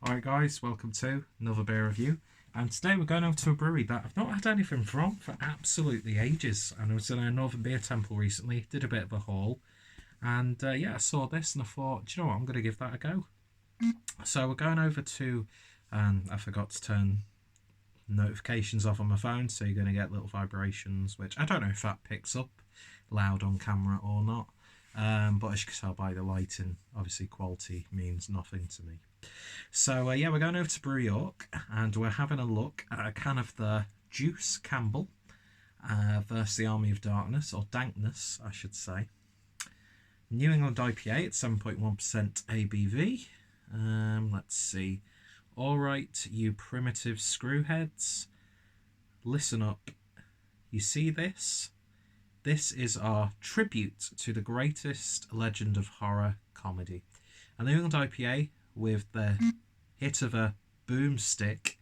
Alright guys, welcome to another beer review, and today we're going over to a brewery that I've not had anything from for absolutely ages. And I was in a Northern Beer Temple recently, did a bit of a haul, and yeah, I saw this and I thought, do you know what, I'm going to give that a go. So we're going over to, I forgot to turn notifications off on my phone, so you're going to get little vibrations, which I don't know if that picks up loud on camera or not. But as you can tell by the lighting, obviously quality means nothing to me. So yeah, we're going over to Brew York and we're having a look at a can of the Juice Campbell versus the Army of Darkness, or Dankness I should say. New England IPA at 7.1% ABV. Let's see. Alright, you primitive screwheads, listen up. You see this? This is our tribute to the greatest legend of horror comedy. A New England IPA with the hit of a boomstick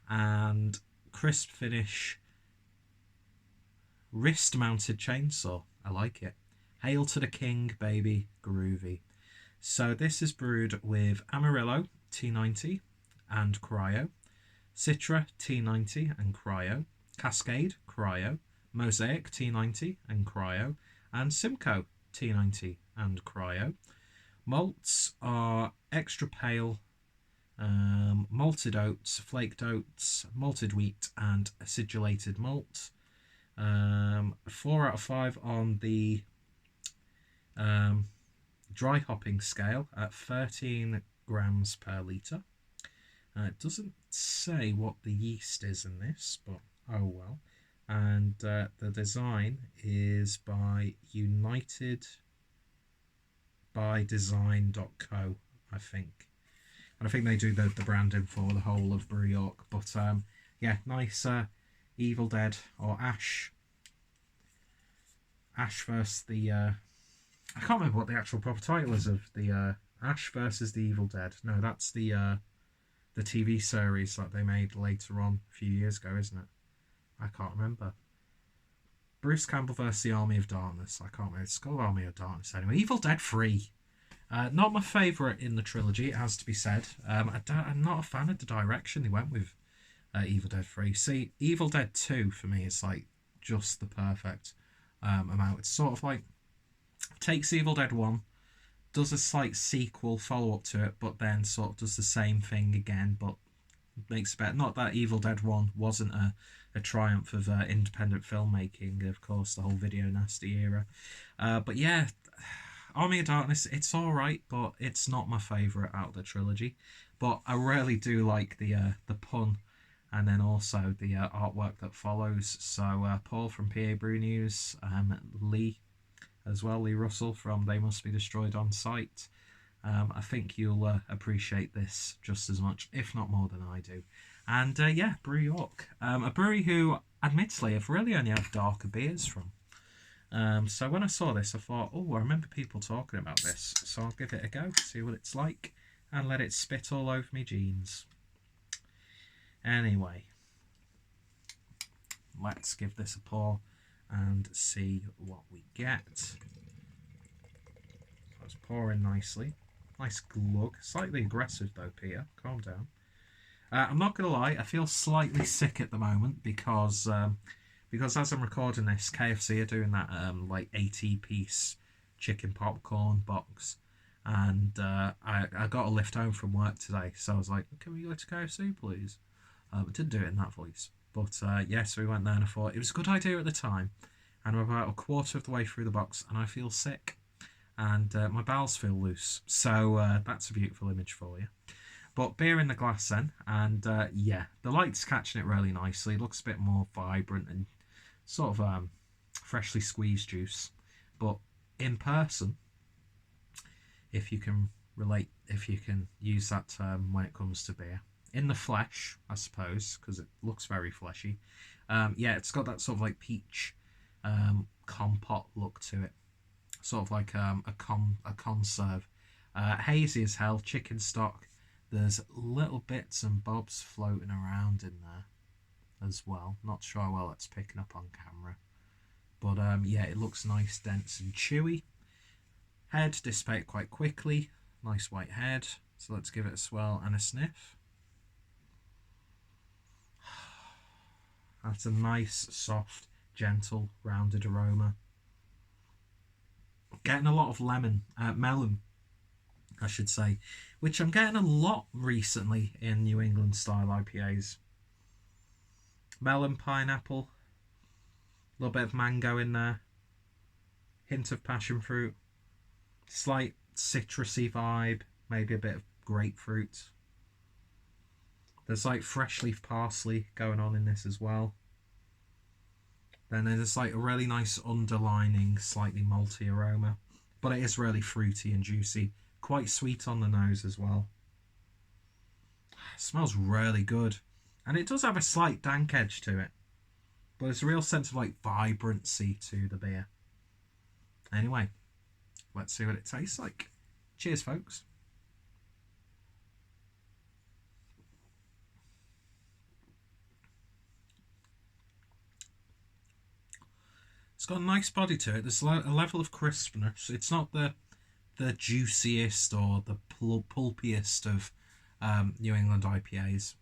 and crisp finish wrist-mounted chainsaw. I like it. Hail to the king, baby. Groovy. So this is brewed with Amarillo T90 and Cryo, Citra T90 and Cryo, Cascade Cryo, Mosaic T90 and Cryo, and Simcoe T90 and Cryo. Malts are extra pale, malted oats, flaked oats, malted wheat, and acidulated malt. 4 out of 5 on the dry hopping scale at 13 grams per litre. It doesn't say what the yeast is in this, but oh well. And the design is by unitedbydesign.co, I think. And I think they do the branding for the whole of Brew York. But yeah, nice Evil Dead or Ash versus the... I can't remember what the actual proper title is of the Ash versus the Evil Dead. No, that's the TV series that they made later on a few years ago, isn't it? I can't remember. Bruce Campbell versus the Army of Darkness. I can't remember. It's called Army of Darkness anyway. Evil Dead 3. Not my favourite in the trilogy, it has to be said. I'm not a fan of the direction they went with Evil Dead 3. See, Evil Dead 2 for me is like just the perfect amount. It's sort of like takes Evil Dead 1, does a slight sequel follow-up to it, but then sort of does the same thing again, but makes it better. Not that Evil Dead 1 wasn't a triumph of independent filmmaking, of course, the whole video nasty era. But yeah, Army of Darkness, it's alright, but it's not my favourite out of the trilogy. But I really do like the pun, and then also the artwork that follows. So Paul from PA Brew News, Lee as well, Lee Russell from They Must Be Destroyed on Sight. I think you'll appreciate this just as much, if not more than I do. And yeah, Brew York. A brewery who, admittedly, I've really only had darker beers from. So when I saw this, I thought, oh, I remember people talking about this. So I'll give it a go, see what it's like, and let it spit all over me jeans. Anyway, let's give this a pour and see what we get. So it's pouring nicely. Nice glug. Slightly aggressive though, Peter. Calm down. I'm not going to lie, I feel slightly sick at the moment because as I'm recording this, KFC are doing that like 80-piece chicken popcorn box. And I got a lift home from work today, so I was like, can we go to KFC, please? I didn't do it in that voice. But yes, we went there and I thought it was a good idea at the time. And I'm about a quarter of the way through the box and I feel sick. And my bowels feel loose. So that's a beautiful image for you. But beer in the glass then. And yeah, the light's catching it really nicely. It looks a bit more vibrant and sort of freshly squeezed juice. But in person, if you can relate, if you can use that term when it comes to beer. In the flesh, I suppose, because it looks very fleshy. Yeah, it's got that sort of like peach compote look to it. Sort of like a conserve. Hazy as hell, chicken stock. There's little bits and bobs floating around in there as well. Not sure how well it's picking up on camera. But yeah, it looks nice, dense and chewy. Head dissipate quite quickly. Nice white head. So let's give it a swirl and a sniff. That's a nice, soft, gentle, rounded aroma. Getting a lot of melon, I should say, which I'm getting a lot recently in New England style IPAs. Melon, pineapple, a little bit of mango in there, hint of passion fruit, slight citrusy vibe, maybe a bit of grapefruit. There's like fresh leaf parsley going on in this as well. Then there's like a really nice underlining, slightly malty aroma. But it is really fruity and juicy. Quite sweet on the nose as well. It smells really good. And it does have a slight dank edge to it. But there's a real sense of like vibrancy to the beer. Anyway, let's see what it tastes like. Cheers, folks. It's got a nice body to it. There's a level of crispness. It's not the juiciest or the pulpiest of New England IPAs.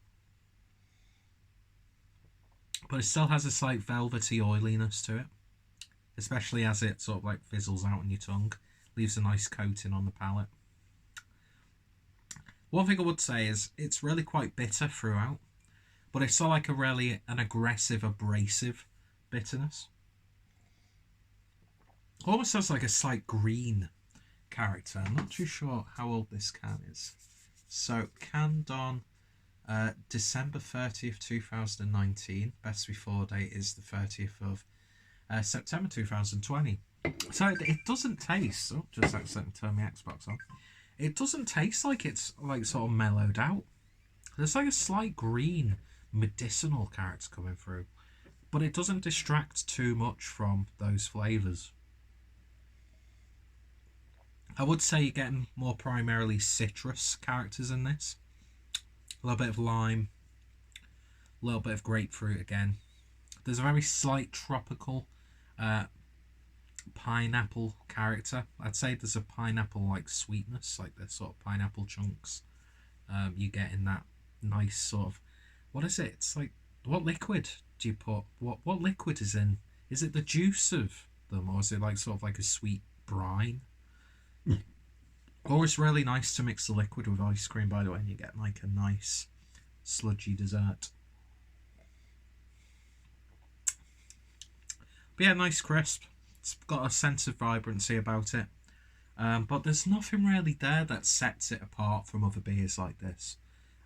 But it still has a slight velvety oiliness to it. Especially as it sort of like fizzles out on your tongue. Leaves a nice coating on the palate. One thing I would say is it's really quite bitter throughout. But it's not like an aggressive, abrasive bitterness. Almost has like a slight green character. I'm not too sure how old this can is. So, canned on December 30th, 2019. Best before date is the 30th of September 2020. So it doesn't taste... Oh, just accidentally turn my Xbox on. It doesn't taste like it's like sort of mellowed out. There's like a slight green medicinal character coming through. But it doesn't distract too much from those flavours. I would say you're getting more primarily citrus characters in this. A little bit of lime. A little bit of grapefruit again. There's a very slight tropical pineapple character. I'd say there's a pineapple-like sweetness, like the sort of pineapple chunks you get in that nice sort of... What is it? It's like... What liquid do you put? What liquid is in? Is it the juice of them, or is it like sort of like a sweet brine? Always really nice to mix the liquid with ice cream, by the way, and you get like a nice sludgy dessert. But yeah, nice crisp. It's got a sense of vibrancy about it. But there's nothing really there that sets it apart from other beers like this.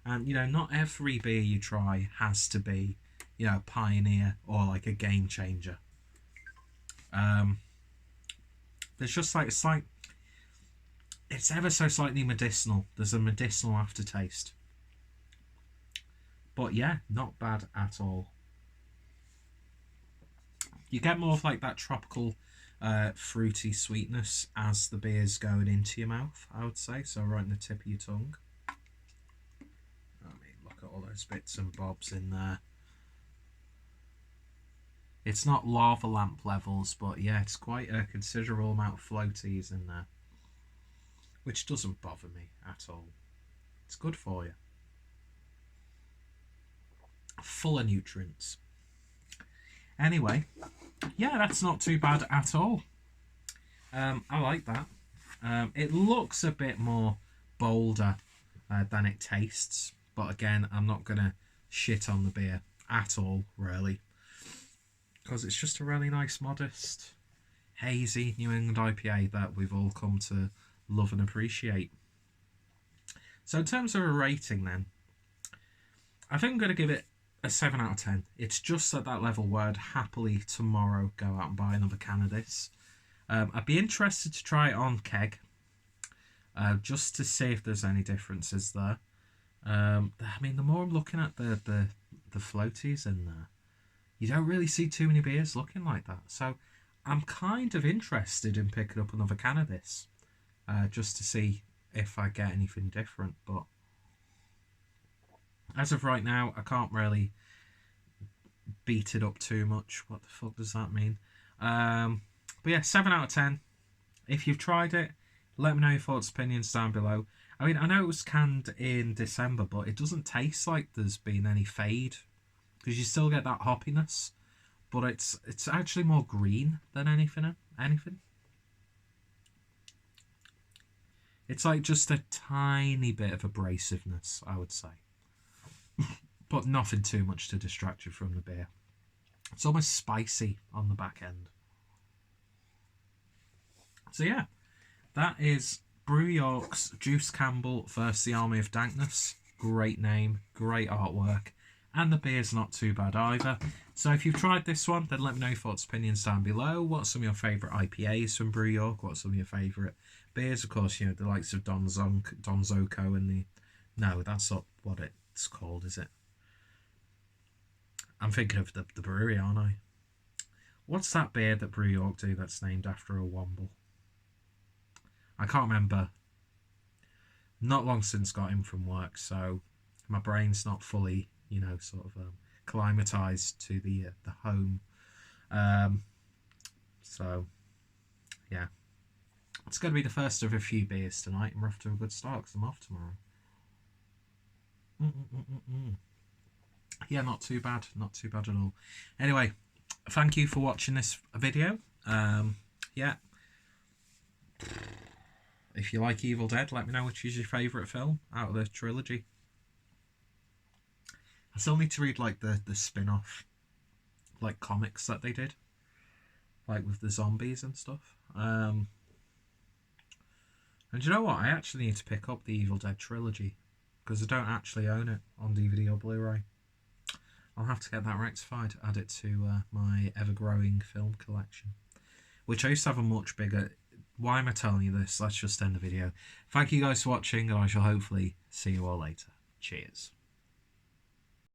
And, you know, not every beer you try has to be, you know, a pioneer or like a game changer. There's just like, it's ever so slightly medicinal. There's a medicinal aftertaste. But yeah, not bad at all. You get more of like that tropical fruity sweetness as the beer's going into your mouth, I would say. So right in the tip of your tongue. I mean, look at all those bits and bobs in there. It's not lava lamp levels, but yeah, it's quite a considerable amount of floaties in there. Which doesn't bother me at all. It's good for you. Full of nutrients. Anyway, yeah, that's not too bad at all. I like that. It looks a bit more bolder than it tastes. But again, I'm not going to shit on the beer at all, really. Because it's just a really nice, modest, hazy New England IPA that we've all come to love and appreciate. So in terms of a rating then, I think I'm going to give it a 7 out of 10. It's just at that level where I'd happily tomorrow go out and buy another can of this. I'd be interested to try it on keg, just to see if there's any differences there. I mean, the more I'm looking at the floaties in there, you don't really see too many beers looking like that. So I'm kind of interested in picking up another can of this. Just to see if I get anything different, but as of right now, I can't really beat it up too much. What the fuck does that mean? But yeah, 7 out of 10. If you've tried it, Let me know your thoughts, opinions down below. I mean, I know it was canned in December, but it doesn't taste like there's been any fade, because you still get that hoppiness, but it's actually more green than anything. It's like just a tiny bit of abrasiveness, I would say, but nothing too much to distract you from the beer. It's almost spicy on the back end. So yeah, that is Brew York's Juice Campbell versus the Army of Dankness. Great name, great artwork, and the beer's not too bad either. So if you've tried this one, then let me know your thoughts, opinions down below. What's some of your favourite IPAs from Brew York? What's some of your favourite beers? Of course, you know, the likes of Don Zoco and the... No, that's not what it's called, is it? I'm thinking of the brewery, aren't I? What's that beer that Brew York do that's named after a womble? I can't remember. Not long since got in from work, so my brain's not fully, you know, sort of acclimatized to the home. So, yeah. It's going to be the first of a few beers tonight, and we're off to a good start because I'm off tomorrow. Yeah, not too bad. Not too bad at all. Anyway, thank you for watching this video. Yeah. If you like Evil Dead, let me know which is your favourite film out of the trilogy. I still need to read like the spin-off like comics that they did, like with the zombies and stuff. And you know what? I actually need to pick up the Evil Dead trilogy because I don't actually own it on DVD or Blu-ray. I'll have to get that rectified, add it to my ever-growing film collection, which I used to have a much bigger... Why am I telling you this? Let's just end the video. Thank you guys for watching, and I shall hopefully see you all later. Cheers.